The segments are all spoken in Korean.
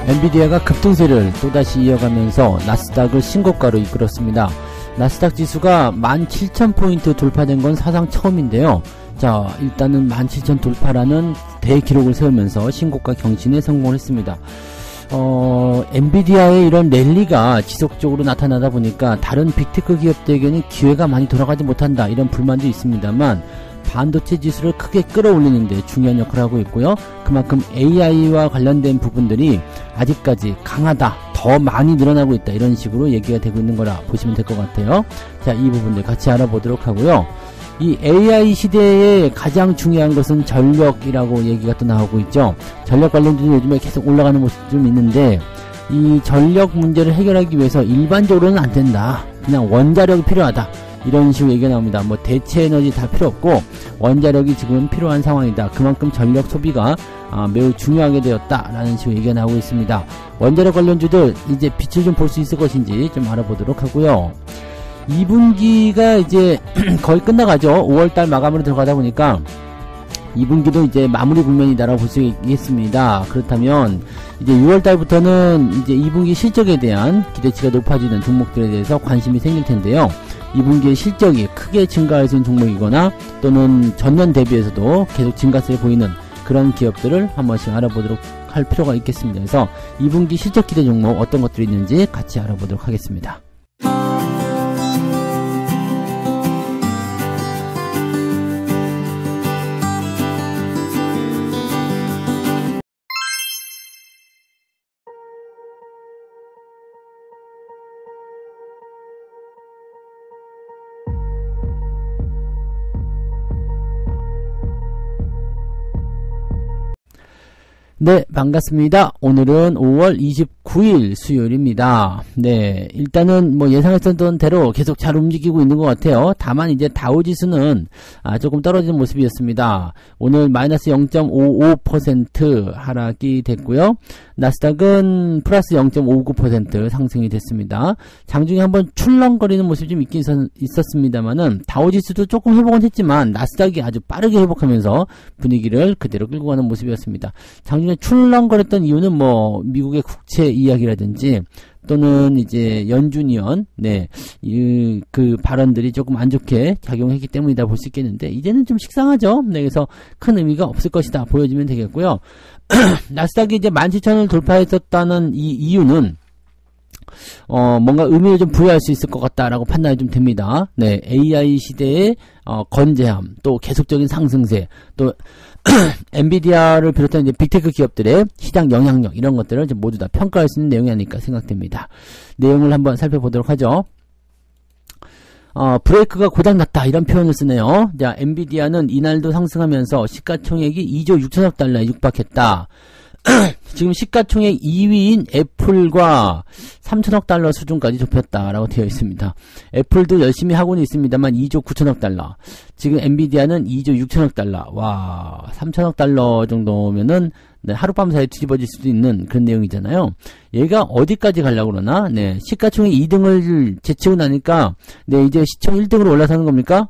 엔비디아가 급등세를 또다시 이어가면서 나스닥을 신고가로 이끌었습니다. 나스닥 지수가 17,000포인트 돌파된 건 사상 처음인데요. 자, 일단은 17,000 돌파라는 대기록을 세우면서 신고가 경신에 성공했습니다. 엔비디아의 이런 랠리가 지속적으로 나타나다 보니까 다른 빅테크 기업들에게는 기회가 많이 돌아가지 못한다, 이런 불만도 있습니다만 반도체 지수를 크게 끌어올리는데 중요한 역할을 하고 있고요. 그만큼 AI와 관련된 부분들이 아직까지 강하다, 더 많이 늘어나고 있다, 이런 식으로 얘기가 되고 있는 거라 보시면 될 것 같아요. 자, 이 부분들 같이 알아보도록 하고요. 이 AI 시대에 가장 중요한 것은 전력이라고 얘기가 또 나오고 있죠. 전력 관련주도 요즘에 계속 올라가는 모습이 좀 있는데, 이 전력 문제를 해결하기 위해서 일반적으로는 안 된다, 그냥 원자력이 필요하다, 이런 식으로 얘기가 나옵니다. 뭐 대체 에너지 다 필요 없고 원자력이 지금 필요한 상황이다. 그만큼 전력 소비가 매우 중요하게 되었다라는 식으로 얘기가 나오고 있습니다. 원자력 관련주들 이제 빛을 좀 볼 수 있을 것인지 좀 알아보도록 하고요. 2분기가 이제 거의 끝나가죠. 5월달 마감으로 들어가다 보니까 2분기도 이제 마무리 국면이다라고 볼 수 있겠습니다. 그렇다면 이제 6월달부터는 이제 2분기 실적에 대한 기대치가 높아지는 종목들에 대해서 관심이 생길 텐데요. 2분기의 실적이 크게 증가할 수 있는 종목이거나 또는 전년 대비해서도 계속 증가세를 보이는 그런 기업들을 한 번씩 알아보도록 할 필요가 있겠습니다. 그래서 2분기 실적 기대 종목 어떤 것들이 있는지 같이 알아보도록 하겠습니다. 네, 반갑습니다. 오늘은 5월 29일 수요일입니다. 네, 일단은 뭐 예상했던 대로 계속 잘 움직이고 있는 것 같아요. 다만 이제 다우지수는 조금 떨어지는 모습이었습니다. 오늘 마이너스 0.55% 하락이 됐고요. 나스닥은 플러스 0.59% 상승이 됐습니다. 장중에 한번 출렁거리는 모습이 좀 있긴 있었습니다만은 다우지수도 조금 회복은 했지만 나스닥이 아주 빠르게 회복하면서 분위기를 그대로 끌고 가는 모습이었습니다. 장중에 출렁거렸던 이유는 뭐 미국의 국채 이야기라든지 또는 이제 연준위원 그 발언들이 조금 안 좋게 작용했기 때문이다 볼 수 있겠는데, 이제는 좀 식상하죠. 네, 그래서 큰 의미가 없을 것이다 보여지면 되겠고요. 나스닥이 이제 17,000을 돌파했었다는 이 이유는 뭔가 의미를 좀 부여할 수 있을 것 같다라고 판단이 좀 됩니다. 네, AI 시대의 건재함, 또 계속적인 상승세, 또 엔비디아를 비롯한 이제 빅테크 기업들의 시장 영향력, 이런 것들을 모두 다 평가할 수 있는 내용이 아닐까 생각됩니다. 내용을 한번 살펴보도록 하죠. 브레이크가 고장났다, 이런 표현을 쓰네요. 자, 엔비디아는 이날도 상승하면서 시가총액이 2조 6천억 달러에 육박했다. 지금 시가총액 2위인 애플과 3천억 달러 수준까지 좁혔다라고 되어 있습니다. 애플도 열심히 하고는 있습니다만 2조 9천억 달러. 지금 엔비디아는 2조 6천억 달러. 와, 3천억 달러 정도면은 하룻밤 사이에 뒤집어질 수도 있는 그런 내용이잖아요. 얘가 어디까지 가려고 그러나? 네, 시가총액 2등을 제치고 나니까 이제 시총 1등으로 올라서는 겁니까?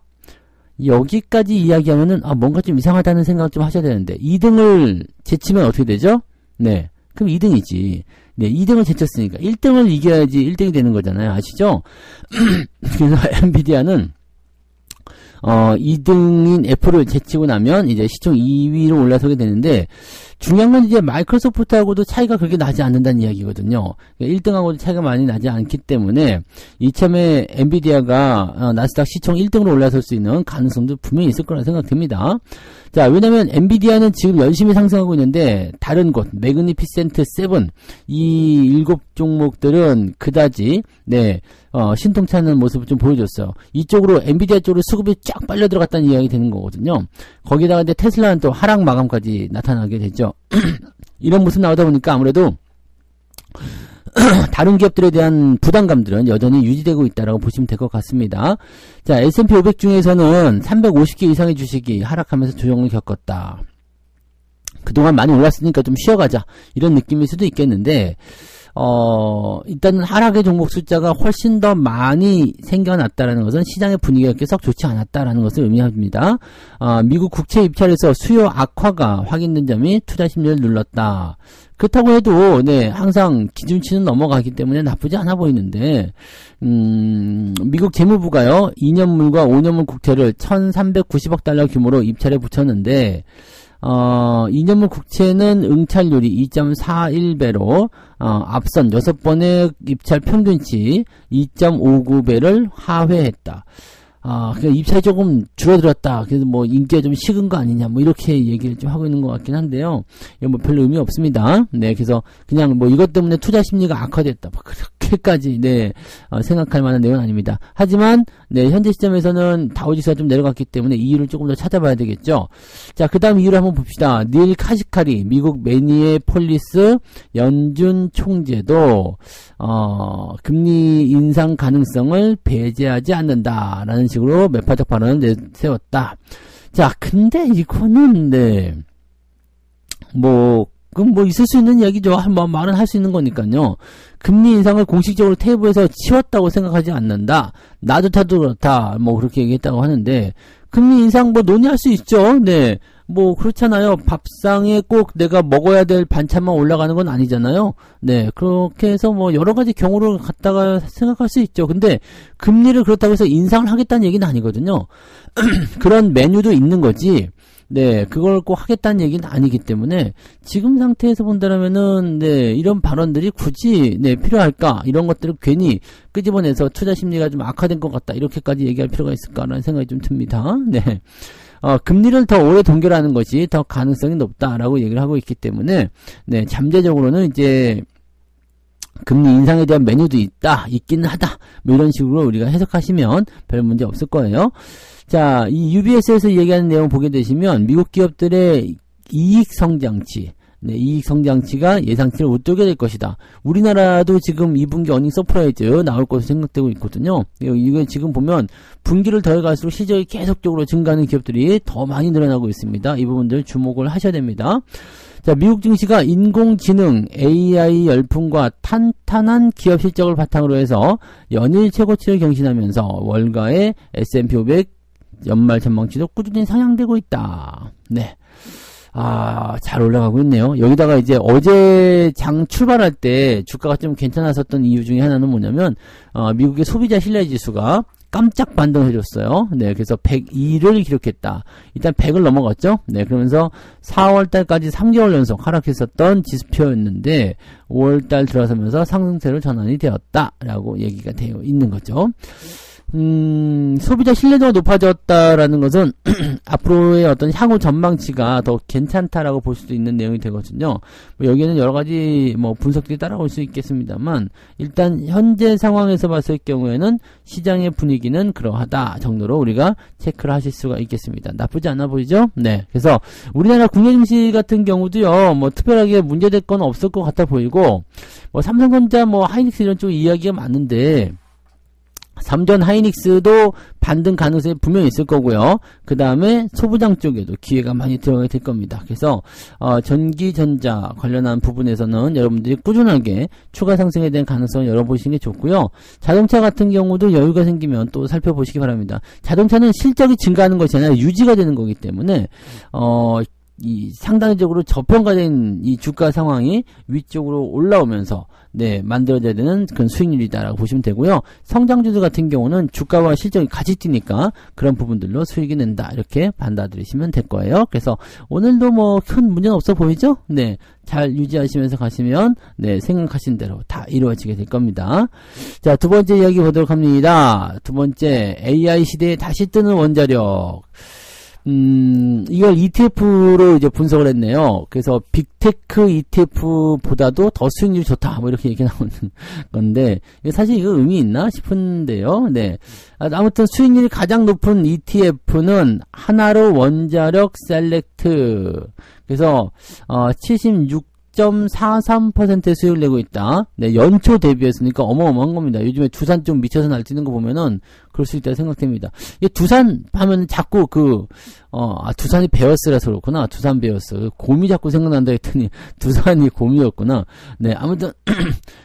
여기까지 이야기하면은 뭔가 좀 이상하다는 생각 좀 하셔야 되는데, 2등을 제치면 어떻게 되죠? 네, 그럼 2등이지. 네, 2등을 제쳤으니까 1등을 이겨야지 1등이 되는 거잖아요. 아시죠? 그래서 엔비디아는 2등인 애플을 제치고 나면 이제 시총 2위로 올라서게 되는데, 중요한 건 이제 마이크로소프트하고도 차이가 그렇게 나지 않는다는 이야기거든요. 1등하고도 차이가 많이 나지 않기 때문에 이참에 엔비디아가 나스닥 시총 1등으로 올라설 수 있는 가능성도 분명히 있을 거라 생각됩니다. 자, 왜냐면 엔비디아는 지금 열심히 상승하고 있는데 다른 곳 매그니피센트 7, 이 7종목들은 그다지 신통치 않은 모습을 좀 보여줬어요. 이쪽으로 엔비디아 쪽으로 수급이 쫙 빨려 들어갔다는 이야기 되는 거거든요. 거기다가 이제 테슬라는 또 하락 마감까지 나타나게 되죠. 이런 모습 나오다 보니까 아무래도 다른 기업들에 대한 부담감들은 여전히 유지되고 있다라고 보시면 될 것 같습니다. 자, S&P 500 중에서는 350개 이상의 주식이 하락하면서 조정을 겪었다. 그동안 많이 올랐으니까 좀 쉬어가자 이런 느낌일 수도 있겠는데 일단은 하락의 종목 숫자가 훨씬 더 많이 생겨났다라는 것은 시장의 분위기가 계속 좋지 않았다라는 것을 의미합니다. 미국 국채 입찰에서 수요 악화가 확인된 점이 투자 심리를 눌렀다. 그렇다고 해도 네, 항상 기준치는 넘어가기 때문에 나쁘지 않아 보이는데 미국 재무부가요 2년물과 5년물 국채를 1,390억 달러 규모로 입찰에 붙였는데 2년물 국채는 응찰률이 2.41배로 앞선 6번의 입찰 평균치 2.59배를 하회했다. 그러니까 입찰이 조금 줄어들었다. 그래서 뭐 인기가 좀 식은 거 아니냐, 뭐 이렇게 얘기를 좀 하고 있는 것 같긴 한데요. 이건 뭐 별로 의미 없습니다. 네, 그래서 그냥 뭐 이것 때문에 투자 심리가 악화됐다. 뭐 그렇게까지 네 생각할 만한 내용은 아닙니다. 하지만 네 현재 시점에서는 다우지수가 좀 내려갔기 때문에 이유를 조금 더 찾아봐야 되겠죠. 자, 그다음 이유를 한번 봅시다. 닐 카시카리 미국 매니에폴리스 연준 총재도 금리 인상 가능성을 배제하지 않는다라는 식으로 매파적 발언을 내세웠다. 자, 근데 이거는 네, 뭐 있을 수 있는 이야기죠. 뭐 말은 할 수 있는 거니까요. 금리 인상을 공식적으로 테이블에서 치웠다고 생각하지 않는다. 나도 타도 그렇다. 뭐 그렇게 얘기했다고 하는데 금리 인상 뭐 논의할 수 있죠. 네. 뭐 그렇잖아요. 밥상에 꼭 내가 먹어야 될 반찬만 올라가는 건 아니잖아요. 네, 그렇게 해서 뭐 여러 가지 경우를 갖다가 생각할 수 있죠. 근데 금리를 그렇다고 해서 인상을 하겠다는 얘기는 아니거든요. 그런 메뉴도 있는 거지. 네, 그걸 꼭 하겠다는 얘기는 아니기 때문에 지금 상태에서 본다면은 네, 이런 발언들이 굳이 네, 필요할까? 이런 것들을 괜히 끄집어내서 투자 심리가 좀 악화된 것 같다. 이렇게까지 얘기할 필요가 있을까라는 생각이 좀 듭니다. 네. 금리를 더 오래 동결하는 것이 더 가능성이 높다라고 얘기를 하고 있기 때문에, 네, 잠재적으로는 이제, 금리 인상에 대한 메뉴도 있기는 하다. 뭐 이런 식으로 우리가 해석하시면 별 문제 없을 거예요. 자, 이 UBS에서 얘기하는 내용 보게 되시면, 미국 기업들의 이익 성장치, 네, 이익 성장치가 예상치를 웃돌게 될 것이다. 우리나라도 지금 2분기 어닝 서프라이즈 나올 것으로 생각되고 있거든요. 이거 지금 보면 분기를 더해갈수록 실적이 계속적으로 증가하는 기업들이 더 많이 늘어나고 있습니다. 이 부분들 주목을 하셔야 됩니다. 자, 미국 증시가 인공지능, AI 열풍과 탄탄한 기업 실적을 바탕으로 해서 연일 최고치를 경신하면서 월가의 S&P 500 연말 전망치도 꾸준히 상향되고 있다. 네. 잘 올라가고 있네요. 여기다가 이제 어제 장 출발할 때 주가가 좀 괜찮았었던 이유 중에 하나는 뭐냐면, 미국의 소비자 신뢰 지수가 깜짝 반등을 해줬어요. 네, 그래서 102를 기록했다. 일단 100을 넘어갔죠. 네, 그러면서 4월달까지 3개월 연속 하락했었던 지수표였는데 5월달 들어서면서 상승세로 전환이 되었다라고 얘기가 되어 있는 거죠. 소비자 신뢰도가 높아졌다라는 것은 앞으로의 어떤 향후 전망치가 더 괜찮다라고 볼 수도 있는 내용이 되거든요. 뭐 여기에는 여러 가지 뭐 분석들이 따라올 수 있겠습니다만 일단 현재 상황에서 봤을 경우에는 시장의 분위기는 그러하다 정도로 우리가 체크를 하실 수가 있겠습니다. 나쁘지 않아 보이죠? 네. 그래서 우리나라 국내 증시 같은 경우도요, 뭐 특별하게 문제될 건 없을 것 같아 보이고, 뭐 삼성전자, 뭐 하이닉스 이런 쪽 이야기가 많은데, 삼전 하이닉스도 반등 가능성이 분명히 있을 거고요. 그 다음에 소부장 쪽에도 기회가 많이 들어가게 될 겁니다. 그래서 전기전자 관련한 부분에서는 여러분들이 꾸준하게 추가 상승에 대한 가능성을 열어보시는 게 좋고요. 자동차 같은 경우도 여유가 생기면 또 살펴보시기 바랍니다. 자동차는 실적이 증가하는 것이 아니라 유지가 되는 거기 때문에 이 상당히적으로 저평가된 이 주가 상황이 위쪽으로 올라오면서 네, 만들어져야 되는 그런 수익률이다라고 보시면 되고요. 성장주들 같은 경우는 주가와 실적이 같이 뛰니까 그런 부분들로 수익이 낸다. 이렇게 받아들이시면 될 거예요. 그래서 오늘도 뭐 큰 문제는 없어 보이죠? 네, 잘 유지하시면서 가시면 네, 생각하신 대로 다 이루어지게 될 겁니다. 자, 두 번째 이야기 보도록 합니다. 두 번째, AI 시대에 다시 뜨는 원자력. 이걸 ETF로 이제 분석을 했네요. 그래서 빅테크 ETF보다도 더 수익률이 좋다. 뭐 이렇게 얘기 나오는 건데, 사실 이거 의미 있나 싶은데요. 네. 아무튼 수익률이 가장 높은 ETF는 하나로 원자력 셀렉트. 그래서, 76 10.43%의 수익을 내고 있다. 네, 연초 대비했으니까 어마어마한 겁니다. 요즘에 두산 좀 미쳐서 날뛰는 거 보면은 그럴 수 있다고 생각됩니다. 이게 두산 하면 자꾸 두산이 베어스라서 그렇구나. 두산 베어스. 곰이 자꾸 생각난다 했더니 두산이 곰이었구나. 네, 아무튼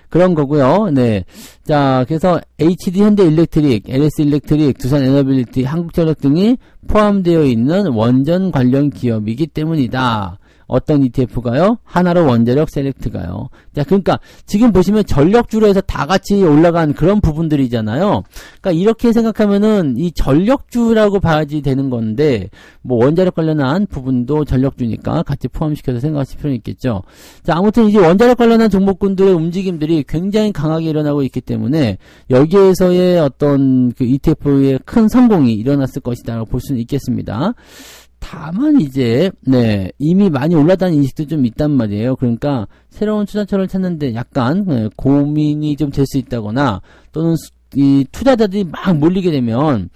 그런 거고요. 네. 자, 그래서 HD 현대 일렉트릭, LS 일렉트릭, 두산 에너빌리티, 한국전력 등이 포함되어 있는 원전 관련 기업이기 때문이다. 어떤 ETF가요? 하나로 원자력 셀렉트가요. 자, 그러니까 지금 보시면 전력주로 해서 다 같이 올라간 그런 부분들이잖아요. 그러니까 이렇게 생각하면은 이 전력주라고 봐야지 되는 건데, 뭐 원자력 관련한 부분도 전력주니까 같이 포함시켜서 생각하실 필요는 있겠죠. 자, 아무튼 이제 원자력 관련한 종목군들의 움직임들이 굉장히 강하게 일어나고 있기 때문에 여기에서의 어떤 그 ETF의 큰 성공이 일어났을 것이다라고 볼 수는 있겠습니다. 다만 이제 이미 많이 올라다는 인식도 좀 있단 말이에요. 그러니까 새로운 투자처를 찾는데 약간 고민이 좀 될 수 있다거나 또는 이 투자자들이 막 몰리게 되면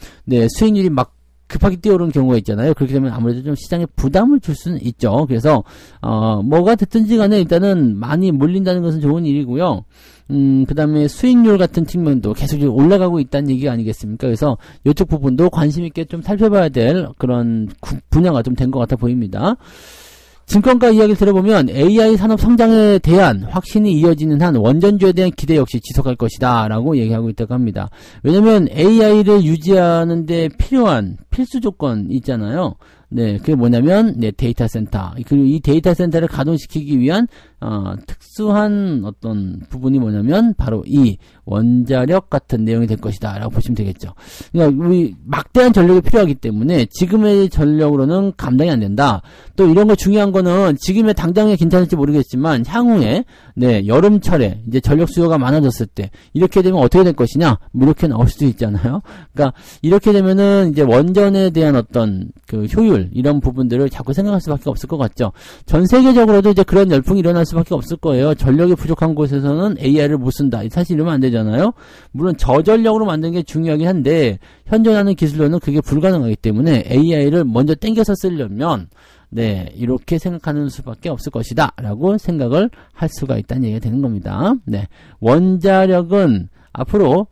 수익률이 막 급하게 뛰어오르는 경우가 있잖아요. 그렇게 되면 아무래도 좀 시장에 부담을 줄 수는 있죠. 그래서 뭐가 됐든지 간에 일단은 많이 몰린다는 것은 좋은 일이고요. 그 다음에 수익률 같은 측면도 계속 올라가고 있다는 얘기가 아니겠습니까? 그래서 이쪽 부분도 관심 있게 좀 살펴봐야 될 그런 분야가 좀 된 것 같아 보입니다. 증권가 이야기를 들어보면 AI 산업 성장에 대한 확신이 이어지는 한 원전주에 대한 기대 역시 지속할 것이다 라고 얘기하고 있다고 합니다. 왜냐면 AI를 유지하는 데 필요한 필수 조건이 있잖아요. 네, 그게 뭐냐면 데이터 센터. 그리고 이 데이터 센터를 가동시키기 위한 특수한 어떤 부분이 뭐냐면 바로 이 원자력 같은 내용이 될 것이다 라고 보시면 되겠죠. 그러니까 우리 막대한 전력이 필요하기 때문에 지금의 전력으로는 감당이 안 된다. 또 이런 거 중요한 거는 지금의 당장에 괜찮을지 모르겠지만 향후에 여름철에 이제 전력 수요가 많아졌을 때 이렇게 되면 어떻게 될 것이냐? 뭐 이렇게 나올 수도 있잖아요. 그러니까 이렇게 되면은 이제 원전에 대한 어떤 그 효율 이런 부분들을 자꾸 생각할 수밖에 없을 것 같죠. 전 세계적으로도 이제 그런 열풍이 일어날 수밖에 없을 거예요. 전력이 부족한 곳에서는 AI를 못 쓴다. 사실 이러면 안 되잖아요. 물론 저전력으로 만드는 게 중요하긴 한데 현존하는 기술로는 그게 불가능하기 때문에 AI를 먼저 땡겨서 쓰려면 이렇게 생각하는 수밖에 없을 것이다 라고 생각을 할 수가 있다는 얘기가 되는 겁니다. 원자력은 앞으로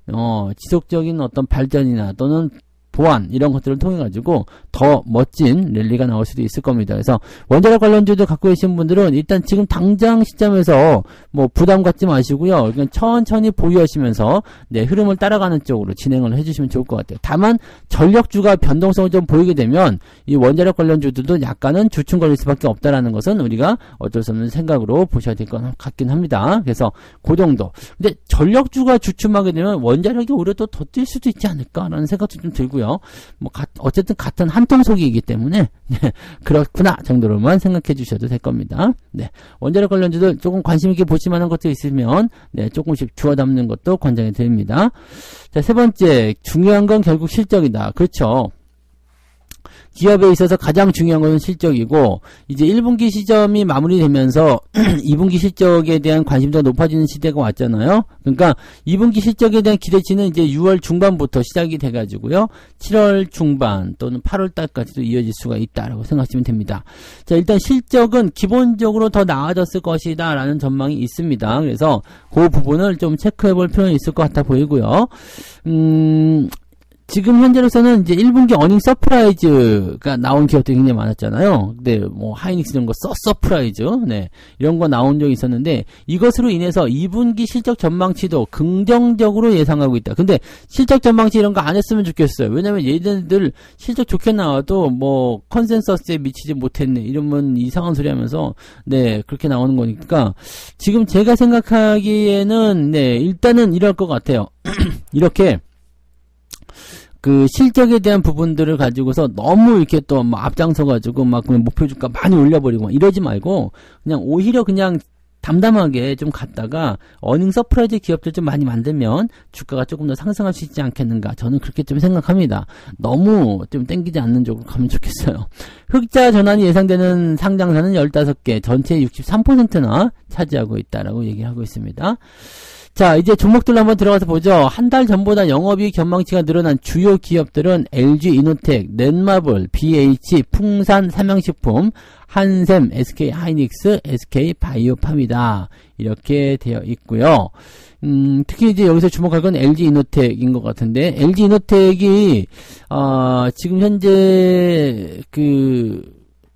지속적인 어떤 발전이나 또는 보완 이런 것들을 통해 가지고 더 멋진 랠리가 나올 수도 있을 겁니다. 그래서 원자력 관련주도 갖고 계신 분들은 일단 지금 당장 시점에서 뭐 부담 갖지 마시고요. 그냥 천천히 보유하시면서 흐름을 따라가는 쪽으로 진행을 해주시면 좋을 것 같아요. 다만 전력주가 변동성을 좀 보이게 되면 이 원자력 관련주들도 약간은 주춤 걸릴 수밖에 없다라는 것은 우리가 어쩔 수 없는 생각으로 보셔야 될 것 같긴 합니다. 그래서 그 정도. 근데 전력주가 주춤하게 되면 원자력이 오히려 더 뛸 수도 있지 않을까라는 생각도 좀 들고요. 뭐 어쨌든 같은 한 통속이기 때문에 그렇구나 정도로만 생각해 주셔도 될 겁니다. 원자력 관련주들 조금 관심 있게 보실 만한 것도 있으면 조금씩 주워 담는 것도 권장해 드립니다. 자, 세 번째 중요한 건 결국 실적이다. 그렇죠. 기업에 있어서 가장 중요한 것은 실적이고 이제 1분기 시점이 마무리되면서 2분기 실적에 대한 관심도가 높아지는 시대가 왔잖아요. 그러니까 2분기 실적에 대한 기대치는 이제 6월 중반부터 시작이 돼가지고요. 7월 중반 또는 8월 달까지도 이어질 수가 있다라고 생각하시면 됩니다. 자, 일단 실적은 기본적으로 더 나아졌을 것이다 라는 전망이 있습니다. 그래서 그 부분을 좀 체크해 볼 필요는 있을 것 같아 보이고요. 지금 현재로서는 이제 1분기 어닝 서프라이즈가 나온 기업들이 굉장히 많았잖아요. 뭐 하이닉스 이런 거 서프라이즈, 이런 거 나온 적이 있었는데 이것으로 인해서 2분기 실적 전망치도 긍정적으로 예상하고 있다. 근데 실적 전망치 이런 거 안 했으면 좋겠어요. 왜냐면 얘네들 실적 좋게 나와도 뭐 컨센서스에 미치지 못했네 이러면 이상한 소리 하면서 그렇게 나오는 거니까 지금 제가 생각하기에는 일단은 이럴 것 같아요. 이렇게 그 실적에 대한 부분들을 가지고서 너무 이렇게 또 막 앞장서가지고 막 목표 주가 많이 올려버리고 이러지 말고 그냥 오히려 그냥 담담하게 좀 갔다가 어닝 서프라이즈 기업들 좀 많이 만들면 주가가 조금 더 상승할 수 있지 않겠는가. 저는 그렇게 좀 생각합니다. 너무 좀 땡기지 않는 쪽으로 가면 좋겠어요. 흑자 전환이 예상되는 상장사는 15개, 전체의 63%나 차지하고 있다라고 얘기하고 있습니다. 자, 이제 종목들로 한번 들어가서 보죠. 한 달 전보다 영업이익 전망치가 늘어난 주요 기업들은 LG이노텍, 넷마블, BH, 풍산, 삼양식품, 한샘, SK하이닉스, SK바이오팜이다. 이렇게 되어 있고요. 특히 이제 여기서 주목할 건 LG이노텍인 것 같은데, LG이노텍이 지금 현재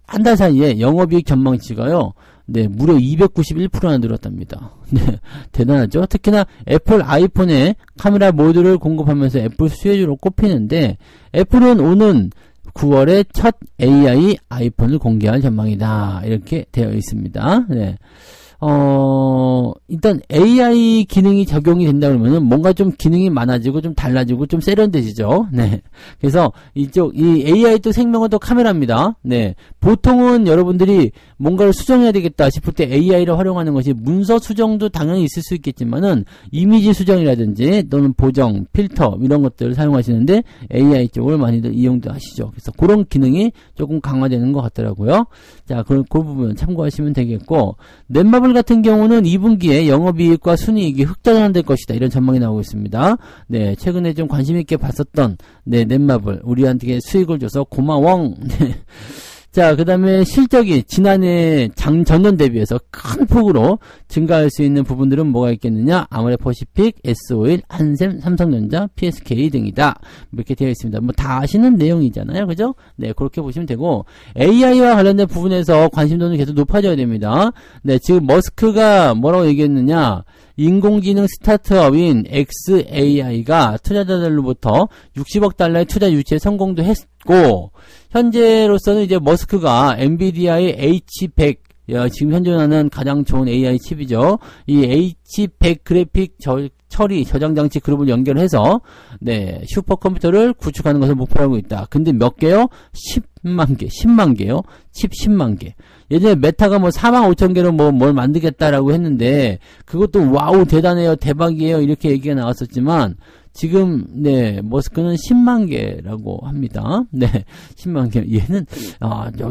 한 달 사이에 영업이익 전망치가요. 네, 무려 291%나 늘었답니다. 네, 대단하죠? 특히나 애플 아이폰에 카메라 모듈을 공급하면서 애플 수혜주로 꼽히는데, 애플은 오는 9월에 첫 AI 아이폰을 공개할 전망이다. 이렇게 되어 있습니다. 네. 일단 AI 기능이 적용이 된다 그러면은 뭔가 좀 기능이 많아지고 좀 달라지고 좀 세련돼지죠. 네. 그래서 이 AI 또 생명은 또 카메라입니다. 네. 보통은 여러분들이 뭔가를 수정해야 되겠다 싶을 때 AI를 활용하는 것이 문서 수정도 당연히 있을 수 있겠지만은 이미지 수정이라든지 또는 보정, 필터 이런 것들을 사용하시는데 AI 쪽을 많이들 이용도 하시죠. 그래서 그런 기능이 조금 강화되는 것 같더라고요. 자, 그 부분 참고하시면 되겠고, 넷마블 같은 경우는 2분기에 영업이익과 순이익이 흑자전환될 것이다. 이런 전망이 나오고 있습니다. 네, 최근에 좀 관심 있게 봤었던 넷마블 우리한테 수익을 줘서 고마워. 네. 자, 그 다음에 실적이 지난해 전년 대비해서 큰 폭으로 증가할 수 있는 부분들은 뭐가 있겠느냐? 아모레퍼시픽, S-오일, 한샘, 삼성전자, PSK 등이다. 이렇게 되어 있습니다. 뭐 다 아시는 내용이잖아요. 그죠? 네, 그렇게 보시면 되고, AI와 관련된 부분에서 관심도는 계속 높아져야 됩니다. 네, 지금 머스크가 뭐라고 얘기했느냐? 인공지능 스타트업인 xAI가 투자자들로부터 60억 달러의 투자 유치에 성공도 했고, 현재로서는 이제 머스크가 엔비디아의 H100, 지금 현존하는 가장 좋은 AI 칩이죠. 이 H100 그래픽 처리 저장장치 그룹을 연결해서, 네, 슈퍼컴퓨터를 구축하는 것을 목표로 하고 있다. 근데 몇 개요? 10만 개요? 칩 10만 개. 예전에 메타가 뭐 4만 5천 개로 뭘 만들겠다라고 했는데, 그것도 와우, 대단해요, 대박이에요, 이렇게 얘기가 나왔었지만, 지금, 네, 머스크는 10만 개라고 합니다. 네, 10만 개. 얘는,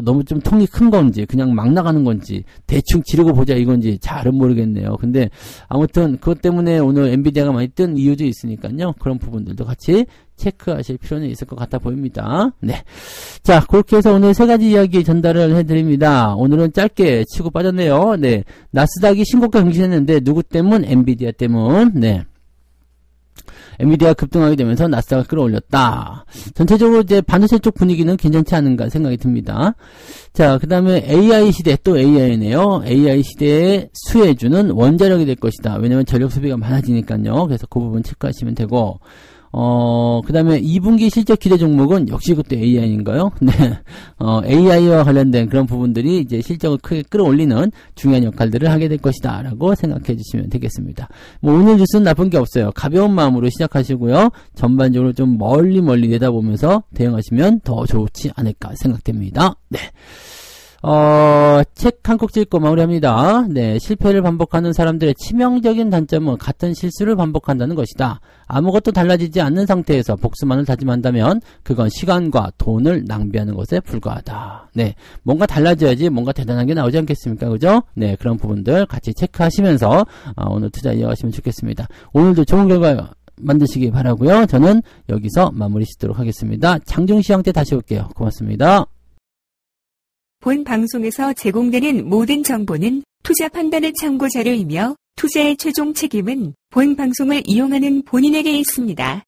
너무 좀 통이 큰 건지, 그냥 막 나가는 건지, 대충 지르고 보자 이건지 잘은 모르겠네요. 근데, 아무튼, 그것 때문에 오늘 엔비디아가 많이 뜬 이유도 있으니까요. 그런 부분들도 같이 체크하실 필요는 있을 것 같아 보입니다. 네. 자, 그렇게 해서 오늘 세 가지 이야기 전달을 해드립니다. 오늘은 짧게 치고 빠졌네요. 네. 나스닥이 신고가 경신했는데, 누구 때문? 엔비디아 때문. 네. 엔비디아 급등하게 되면서 나스닥을 끌어올렸다. 전체적으로 이제 반도체 쪽 분위기는 괜찮지 않은가 생각이 듭니다. 자, 그 다음에 AI 시대, 또 AI네요. AI 시대의 수혜주는 원자력이 될 것이다. 왜냐면 전력 소비가 많아지니까요. 그래서 그 부분 체크하시면 되고, 그 다음에 2분기 실적 기대 종목은 역시 그때 AI인가요? 네. AI와 관련된 그런 부분들이 이제 실적을 크게 끌어올리는 중요한 역할들을 하게 될 것이다. 라고 생각해 주시면 되겠습니다. 뭐 오늘 뉴스는 나쁜 게 없어요. 가벼운 마음으로 시작하시고요. 전반적으로 좀 멀리 내다보면서 대응하시면 더 좋지 않을까 생각됩니다. 네. 책 한 콕 찍고 마무리합니다. 네, 실패를 반복하는 사람들의 치명적인 단점은 같은 실수를 반복한다는 것이다. 아무것도 달라지지 않는 상태에서 복수만을 다짐한다면 그건 시간과 돈을 낭비하는 것에 불과하다. 네, 뭔가 달라져야지 뭔가 대단한 게 나오지 않겠습니까? 그죠? 네, 그런 부분들 같이 체크하시면서 오늘 투자 이어가시면 좋겠습니다. 오늘도 좋은 결과 만드시기 바라고요. 저는 여기서 마무리 짓도록 하겠습니다. 장중시황 때 다시 올게요. 고맙습니다. 본 방송에서 제공되는 모든 정보는 투자 판단의 참고 자료이며 투자의 최종 책임은 본 방송을 이용하는 본인에게 있습니다.